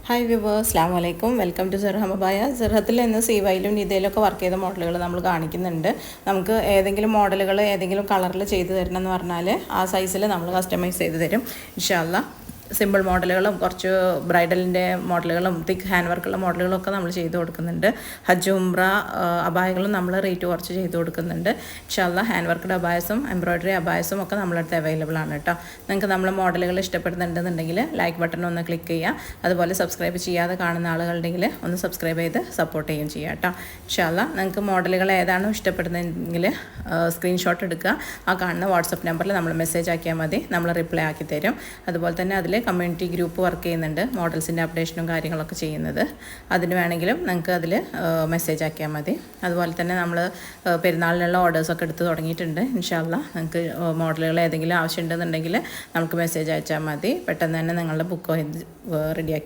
Hi viewers, അസ്സലാമു അലൈക്കും. Welcome to സെർഹം അബായ. സെർഹത്തിൽ നിന്ന് സീവയിലും നിതയിലൊക്കെ വർക്ക് ചെയ്ത മോഡലുകൾ നമ്മൾ കാണിക്കുന്നുണ്ട്. നമുക്ക് ഏതെങ്കിലും മോഡലുകൾ ഏതെങ്കിലും കളറിൽ ചെയ്ത് തരണം എന്ന് പറഞ്ഞാൽ ആ സൈസിൽ നമ്മൾ കസ്റ്റമൈസ് ചെയ്ത് തരും ഇൻഷാ അല്ലാ. സിമ്പിൾ മോഡലുകളും കുറച്ച് ബ്രൈഡലിൻ്റെ മോഡലുകളും തിക്ക് ഹാൻഡ് വർക്കുള്ള മോഡലുകളൊക്കെ നമ്മൾ ചെയ്ത് കൊടുക്കുന്നുണ്ട്. ഹജ്ജ് ഉംറ അബായകളും നമ്മൾ റേറ്റ് കുറച്ച് ചെയ്ത് കൊടുക്കുന്നുണ്ട് ഇൻഷാ അല്ലാ. ഹാൻഡ് വർക്ക്ഡ് അബായസും എംബ്രോയ്ഡറി അബായസും ഒക്കെ നമ്മളടുത്ത് അവൈലബിൾ ആണ് കേട്ടോ. നിങ്ങൾക്ക് നമ്മളെ മോഡലുകൾ ഇഷ്ടപ്പെടുന്നുണ്ടെന്നുണ്ടെങ്കിൽ ലൈക്ക് ബട്ടൺ ഒന്ന് ക്ലിക്ക് ചെയ്യുക. അതുപോലെ സബ്സ്ക്രൈബ് ചെയ്യാതെ കാണുന്ന ആളുകളുണ്ടെങ്കിൽ ഒന്ന് സബ്സ്ക്രൈബ് ചെയ്ത് സപ്പോർട്ട് ചെയ്യുകയും ചെയ്യുക കേട്ടോ ഇൻഷാ അല്ലാ. നിങ്ങൾക്ക് മോഡലുകൾ ഏതാണോ ഇഷ്ടപ്പെടുന്നതെങ്കിൽ സ്ക്രീൻഷോട്ട് എടുക്കുക. ആ കാണുന്ന വാട്സപ്പ് നമ്പറിൽ നമ്മൾ മെസ്സേജ് ആക്കിയാൽ മതി, നമ്മൾ റിപ്ലൈ ആക്കി തരും. അതുപോലെ തന്നെ അതിൽ കമ്മ്യൂണിറ്റി ഗ്രൂപ്പ് വർക്ക് ചെയ്യുന്നുണ്ട്, മോഡൽസിൻ്റെ അപ്ഡേഷനും കാര്യങ്ങളൊക്കെ ചെയ്യുന്നത്. അതിന് വേണമെങ്കിലും നിങ്ങൾക്ക് അതിൽ മെസ്സേജ് ആക്കിയാൽ മതി. അതുപോലെ തന്നെ നമ്മൾ പെരുന്നാളിനുള്ള ഓർഡേഴ്സൊക്കെ എടുത്ത് തുടങ്ങിയിട്ടുണ്ട് ഇൻഷാ അല്ലാ. നിങ്ങൾക്ക് മോഡലുകൾ ഏതെങ്കിലും ആവശ്യമുണ്ടെന്നുണ്ടെങ്കിൽ നമുക്ക് മെസ്സേജ് അയച്ചാൽ മതി. പെട്ടെന്ന് തന്നെ നിങ്ങളുടെ ബുക്ക് റെഡിയാക്കി